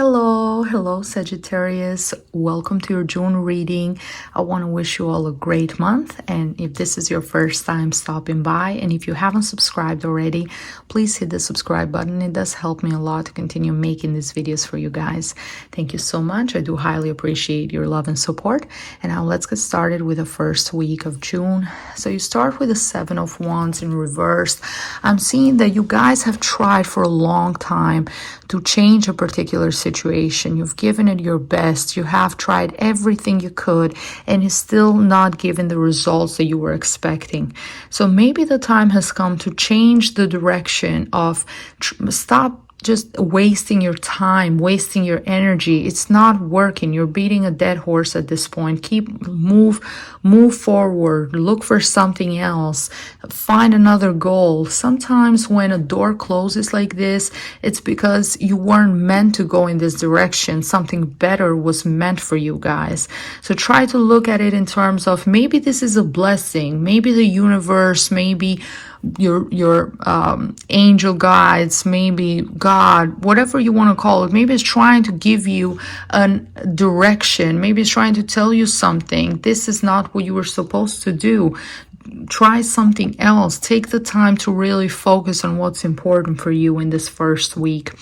Hello, Sagittarius. Welcome to your June reading. I want to wish you all a great month. And if this is your first time stopping by, and if you haven't subscribed already, please hit the subscribe button. It does help me a lot to continue making these videos for you guys. Thank you so much. I do highly appreciate your love and support. And now let's get started with the first week of June. So you start with the Seven of Wands in reverse. I'm seeing that you guys have tried for a long time to change a particular situation. You've given it your best. You have tried everything you could, and it's still not given the results that you were expecting. So maybe the time has come to change the direction of stop just wasting your time, wasting your energy. It's not working. You're beating a dead horse at this point. Move forward. Look for something else. Find another goal. Sometimes when a door closes like this, it's because you weren't meant to go in this direction. Something better was meant for you guys. So try to look at it in terms of maybe this is a blessing. Maybe the universe, maybe your angel guides, maybe God, whatever you want to call it. Maybe it's trying to give you a direction. Maybe it's trying to tell you something. This is not what you were supposed to do. Try something else. Take the time to really focus on what's important for you in this first week.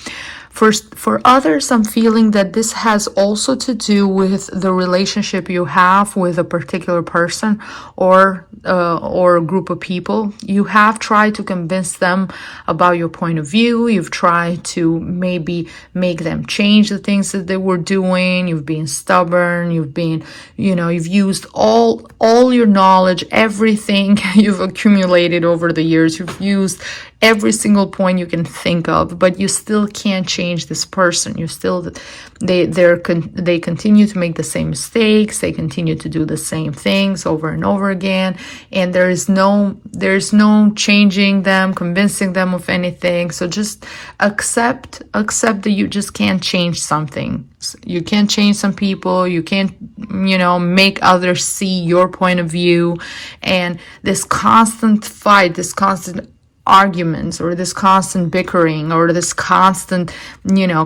For others, I'm feeling that this has also to do with the relationship you have with a particular person or a group of people. You have tried to convince them about your point of view. You've tried to maybe make them change the things that they were doing. You've been stubborn. You've been, you've used all your knowledge, everything you've accumulated over the years. You've used every single point you can think of, but you still can't change this person. You still, they continue to make the same mistakes. They continue to do the same things over and over again, and there's no changing them, convincing them of anything. So just accept that you just can't change something. You can't change some people. You can't, make others see your point of view. And this constant fight, this constant arguments, or this constant bickering, or this constant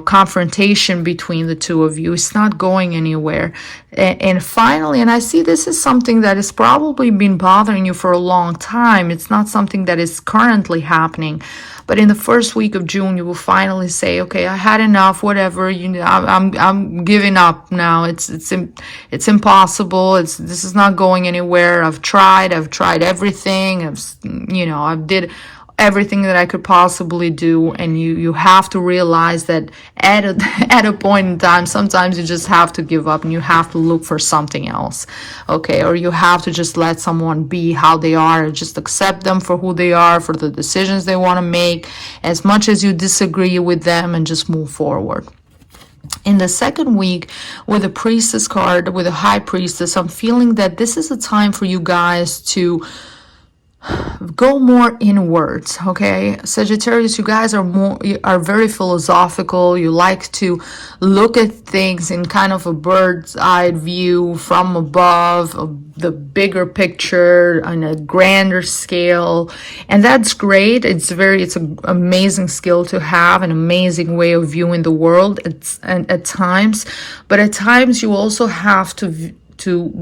confrontation between the two of you, it's not going anywhere. And finally, and I see this is something that has probably been bothering you for a long time. It's not something that is currently happening, but in the first week of June you will finally say, okay, I had enough, whatever, I'm giving up now. It's impossible. This is not going anywhere. I've tried everything. I've did everything that I could possibly do. And you have to realize that at a point in time, sometimes you just have to give up and you have to look for something else. Okay, or you have to just let someone be how they are, just accept them for who they are, for the decisions they want to make, as much as you disagree with them, and just move forward. In the second week, with the Priestess card, with the High Priestess, I'm feeling that this is a time for you guys to go more inwards. Okay, Sagittarius, you guys are very philosophical. You like to look at things in kind of a bird's eye view, from above, the bigger picture on a grander scale, and that's great. It's an amazing skill to have, an amazing way of viewing the world at times, but at times you also have to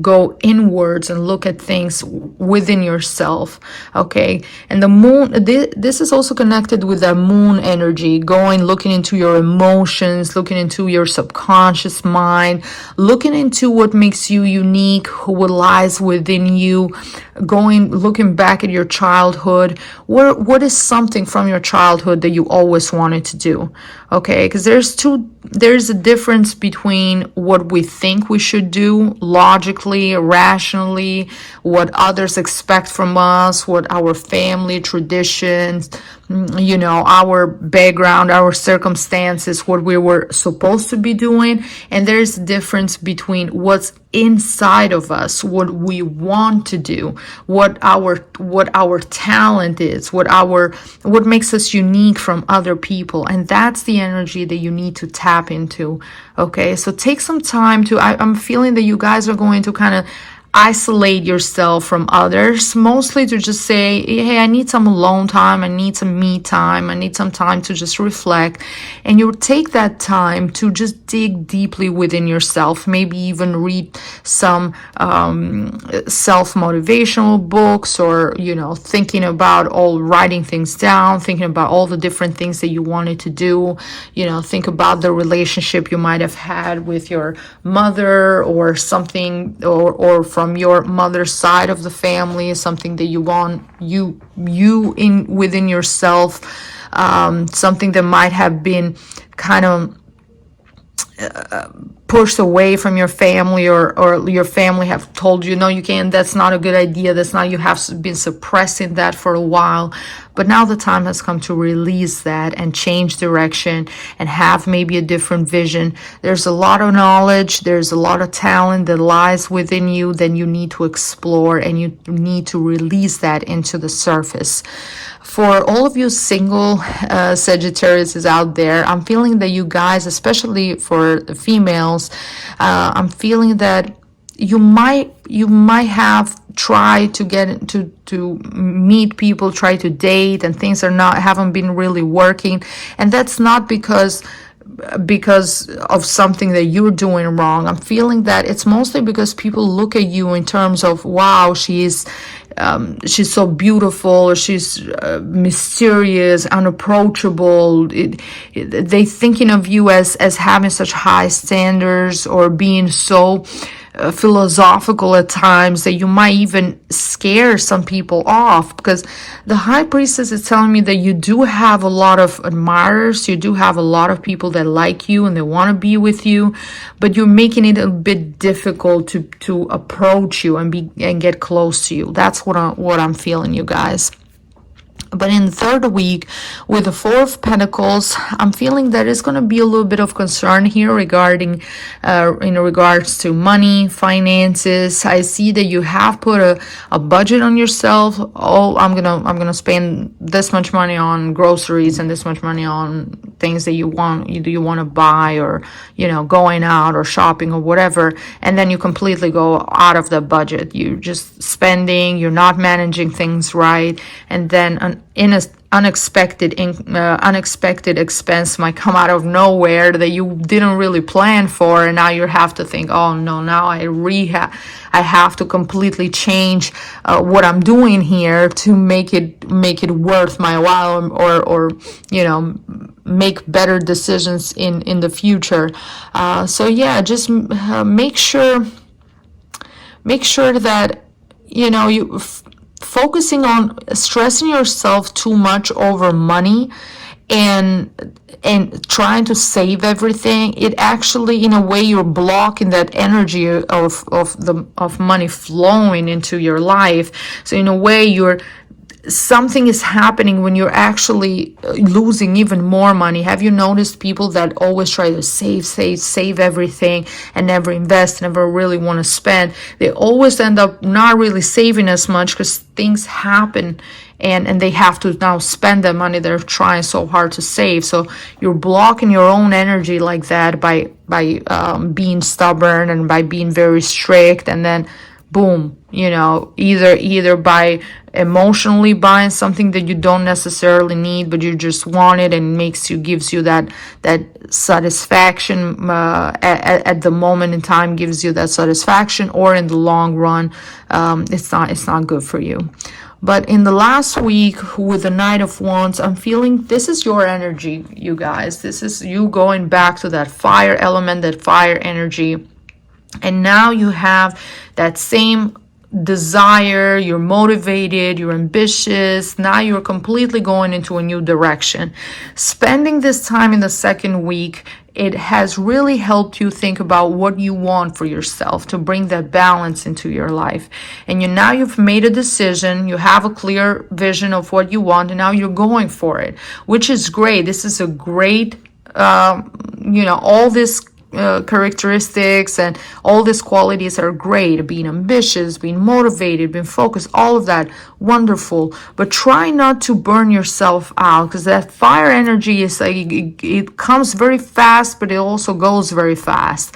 go inwards and look at things within yourself. Okay, and the moon, this is also connected with the moon energy, looking into your emotions, looking into your subconscious mind, looking into what makes you unique, what lies within you, looking back at your childhood. What is something from your childhood that you always wanted to do? Okay, because there's a difference between what we think we should do logically, rationally, what others expect from us, what our family traditions, our background, our circumstances, what we were supposed to be doing. And there's a difference between what's inside of us, what we want to do, what our talent is, what makes us unique from other people. And that's the energy that you need to tap into. Okay, so take some time I'm feeling that you guys are going to kind of isolate yourself from others, mostly to just say, hey, I need some alone time, I need some me time, I need some time to just reflect. And you take that time to just dig deeply within yourself, maybe even read some self-motivational books, or thinking about writing things down, thinking about all the different things that you wanted to do. Think about the relationship you might have had with your mother, or something, or from your mother's side of the family, something that you want within yourself, something that might have been kind of pushed away from your family, or your family have told you, no, you can't, that's not a good idea, that's not, you have been suppressing that for a while. But now the time has come to release that and change direction and have maybe a different vision. There's a lot of knowledge, there's a lot of talent that lies within you that you need to explore, and you need to release that into the surface. For all of you single Sagittarius is out there, I'm feeling that you guys, especially for the females, I'm feeling that you might have tried to get to meet people, try to date, and things haven't been really working. And that's not because of something that you're doing wrong. I'm feeling that it's mostly because people look at you in terms of, wow, she's so beautiful, or she's mysterious, unapproachable. They thinking of you as having such high standards, or being so philosophical at times, that you might even scare some people off, because the High Priestess is telling me that you do have a lot of admirers, you do have a lot of people that like you and they want to be with you, but you're making it a bit difficult to approach you and get close to you. That's what I'm feeling, you guys. But in the third week, with the Four of Pentacles, I'm feeling that it's going to be a little bit of concern here regarding, in regards to money, finances. I see that you have put a budget on yourself. Oh, I'm gonna spend this much money on groceries and this much money on things that you want to buy, or going out or shopping or whatever. And then you completely go out of the budget. You're just spending. You're not managing things right, and then unexpected expense might come out of nowhere that you didn't really plan for, and now you have to think, oh no, now I have to completely change what I'm doing here to make it worth my while, or make better decisions in the future. So yeah, just make sure that you focusing on stressing yourself too much over money and trying to save everything. It actually, in a way, you're blocking that energy of money flowing into your life. So in a way, something is happening when you're actually losing even more money. Have you noticed people that always try to save everything and never invest, never really want to spend? They always end up not really saving as much because things happen, and they have to now spend the money they're trying so hard to save. So you're blocking your own energy like that by being stubborn and by being very strict, and then boom, either by emotionally buying something that you don't necessarily need, but you just want it, and gives you that satisfaction at the moment in time, gives you that satisfaction, or in the long run, it's not good for you. But in the last week with the Knight of Wands, I'm feeling this is your energy, you guys. This is you going back to that fire element, that fire energy. And now you have that same desire, you're motivated, you're ambitious. Now you're completely going into a new direction. Spending this time in the second week, it has really helped you think about what you want for yourself, to bring that balance into your life. And now you've made a decision, you have a clear vision of what you want, and now you're going for it, which is great. This is a great, all this characteristics, and all these qualities are great. Being ambitious, being motivated, being focused, all of that, wonderful. But try not to burn yourself out, because that fire energy is like it comes very fast, but it also goes very fast.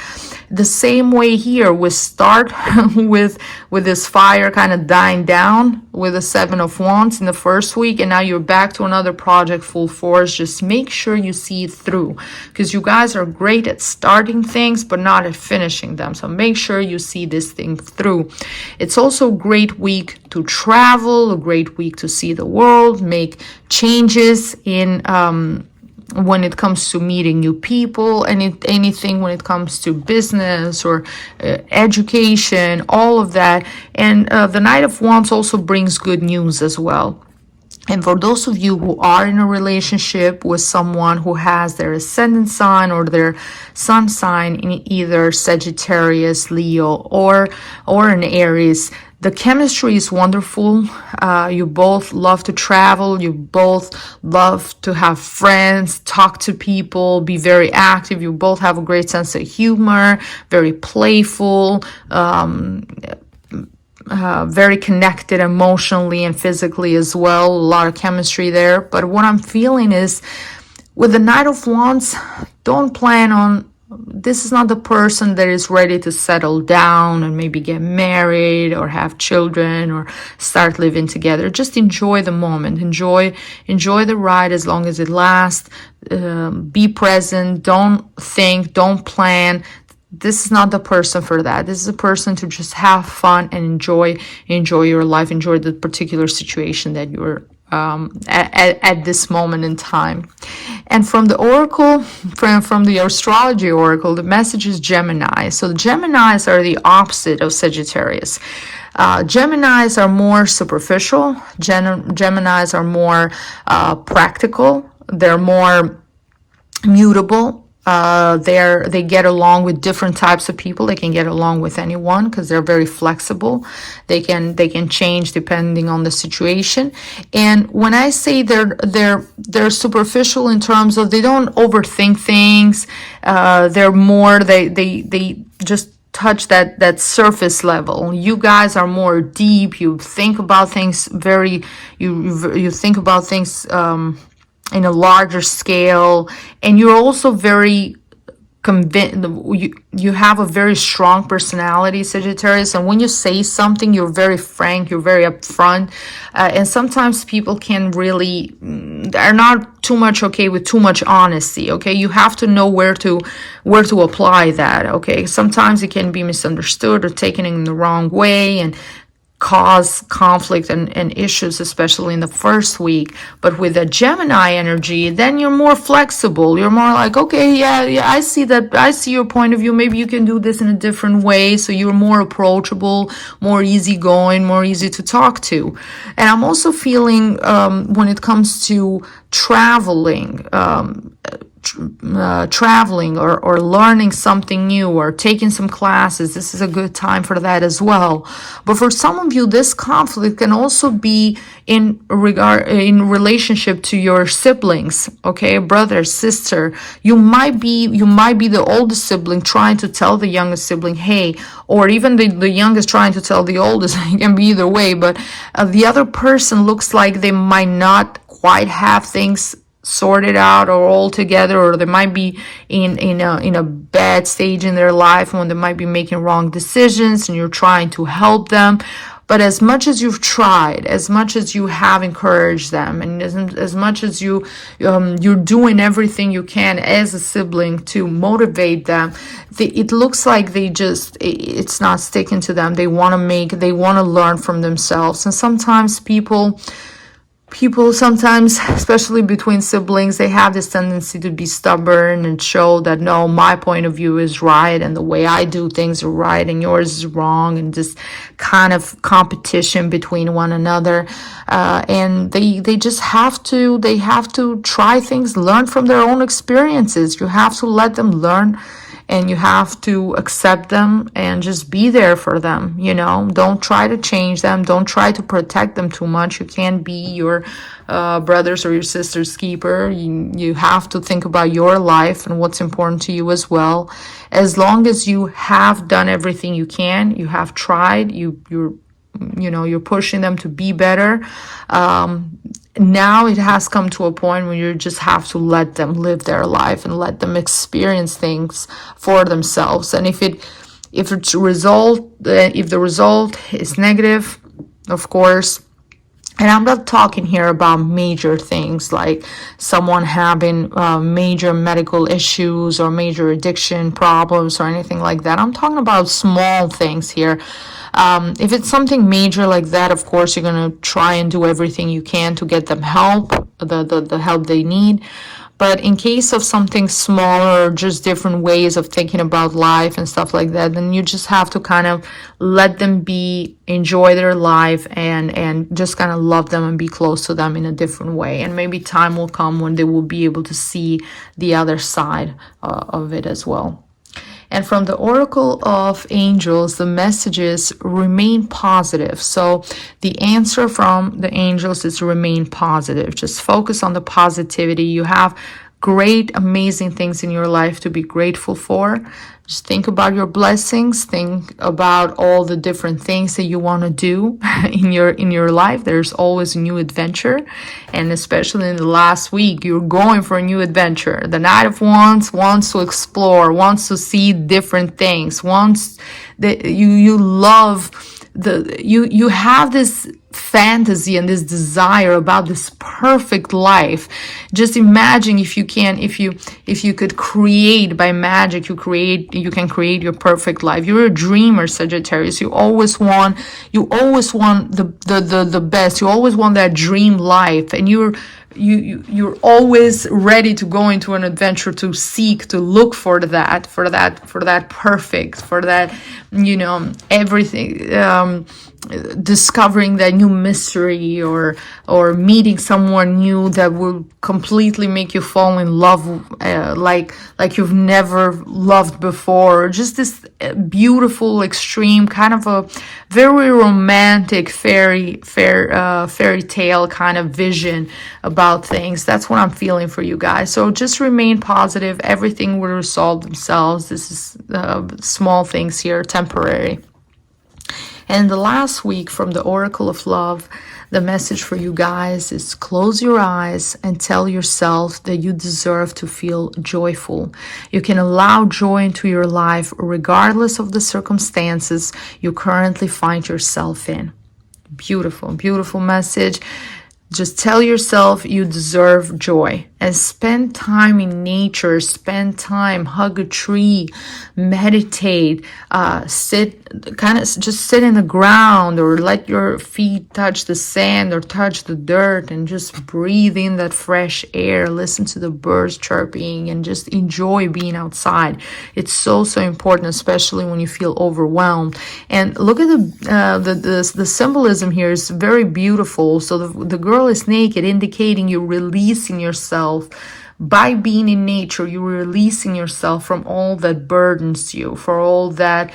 The same way here, we start with this fire kind of dying down with the 7 of Wands in the first week, and now you're back to another project full force. Just make sure you see it through, because you guys are great at starting things but not at finishing them. So make sure you see this thing through. It's also a great week to travel, a great week to see the world, make changes in when it comes to meeting new people, and anything when it comes to business or education, all of that. And the Knight of Wands also brings good news as well. And for those of you who are in a relationship with someone who has their ascendant sign or their sun sign in either Sagittarius, Leo, or an Aries, the chemistry is wonderful. You both love to travel. You both love to have friends, talk to people, be very active. You both have a great sense of humor, very playful, very connected emotionally and physically as well. A lot of chemistry there. But what I'm feeling is, with the Knight of Wands, don't plan on, this is not the person that is ready to settle down and maybe get married or have children or start living together. Just enjoy the moment. Enjoy the ride as long as it lasts. Be present. Don't think. Don't plan. This is not the person for that. This is a person to just have fun and enjoy your life, enjoy the particular situation that you're at this moment in time. And from the oracle, from the astrology oracle, the message is Gemini. So the Geminis are the opposite of Sagittarius. Geminis are more superficial. Geminis are more practical. They're more mutable. They get along with different types of people. They can get along with anyone because they're very flexible. They can change depending on the situation. And when I say they're superficial in terms of they don't overthink things. They're more they just touch that surface level. You guys are more deep. You think about things you think about things in a larger scale, and you're also very convinced. You have a very strong personality, Sagittarius, and when you say something, you're very frank, you're very upfront, and sometimes people can really are not too much okay with too much honesty. Okay, you have to know where to apply that. Okay, sometimes it can be misunderstood or taken in the wrong way and cause conflict and issues, especially in the first week. But with a Gemini energy, then you're more flexible. You're more like, okay, yeah, I see that. I see your point of view. Maybe you can do this in a different way. So you're more approachable, more easygoing, more easy to talk to. And I'm also feeling when it comes to traveling, or learning something new or taking some classes, this is a good time for that as well. But for some of you, this conflict can also be in relationship to your siblings. Okay, brother, sister. You might be the oldest sibling trying to tell the youngest sibling, hey, or even the youngest trying to tell the oldest. It can be either way. But the other person looks like they might not quite have things sorted out or all together, or they might be in a bad stage in their life when they might be making wrong decisions, and you're trying to help them. But as much as you've tried, as much as you have encouraged them, and as much as you're doing everything you can as a sibling to motivate them, it looks like it's not sticking to them. They want to learn from themselves. And sometimes people, especially between siblings, they have this tendency to be stubborn and show that, no, my point of view is right and the way I do things are right and yours is wrong, and this kind of competition between one another. And they just have to try things, learn from their own experiences. You have to let them learn and you have to accept them and just be there for them. You know, don't try to change them, don't try to protect them too much. You can't be your brothers or your sisters keeper. You have to think about your life and what's important to you as well. As long as you have done everything you can, you have tried, you're pushing them to be better. Now it has come to a point where you just have to let them live their life and let them experience things for themselves. And if the result is negative, of course. And I'm not talking here about major things like someone having major medical issues or major addiction problems or anything like that. I'm talking about small things here. If it's something major like that, of course, you're going to try and do everything you can to get them help, the help they need. But in case of something smaller, just different ways of thinking about life and stuff like that, then you just have to kind of let them be, enjoy their life, and just kind of love them and be close to them in a different way. And maybe time will come when they will be able to see the other side of it as well. And from the Oracle of Angels, the messages remain positive. So the answer from the angels is remain positive. Just focus on the positivity. You have great, amazing things in your life to be grateful for. Just think about your blessings. Think about all the different things that you want to do in your life. There's always a new adventure, and especially in the last week, you're going for a new adventure. The Knight of Wands wants to explore, wants to see different things. Wants that you love you have this fantasy and this desire about this perfect life. Just imagine if you could create by magic, you can create your perfect life. You're a dreamer, Sagittarius. You always want the best. You always want that dream life, and you're always ready to go into an adventure, to seek, to look for that perfect, for that, everything, discovering that new mystery, or meeting someone new that will completely make you fall in love, like you've never loved before. Just this beautiful, extreme, kind of a very romantic fairy tale kind of vision about things. That's what I'm feeling for you guys. So just remain positive. Everything will resolve themselves. This is small things here, temporary. And the last week from the Oracle of Love, the message for you guys is close your eyes and tell yourself that you deserve to feel joyful. You can allow joy into your life regardless of the circumstances you currently find yourself in. Beautiful, beautiful message. Just tell yourself you deserve joy, and spend time in nature, spend time, hug a tree, meditate, sit in the ground, or let your feet touch the sand or touch the dirt, and just breathe in that fresh air, listen to the birds chirping, and just enjoy being outside. It's so important, especially when you feel overwhelmed. And look at the symbolism here is very beautiful. So the girl is naked, indicating you're releasing yourself. By being in nature, you're releasing yourself from all that burdens you, for all that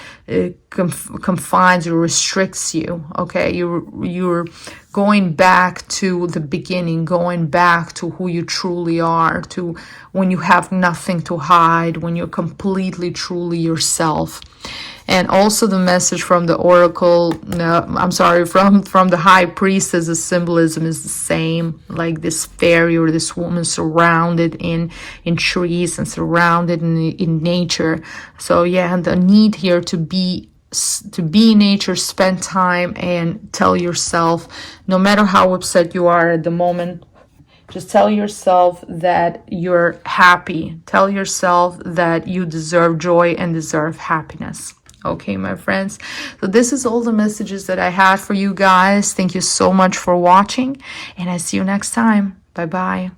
confines or restricts you. Okay, you're going back to the beginning, going back to who you truly are, to when you have nothing to hide, when you're completely, truly yourself. And also the message from the Oracle, from the High Priestess, the symbolism is the same, like this fairy or this woman surrounded in trees and surrounded in nature. So yeah, the need here to be in nature, spend time, and tell yourself, no matter how upset you are at the moment, just tell yourself that you're happy. Tell yourself that you deserve joy and deserve happiness. Okay, my friends, so this is all the messages that I had for you guys. Thank you so much for watching, and I see you next time. Bye-bye.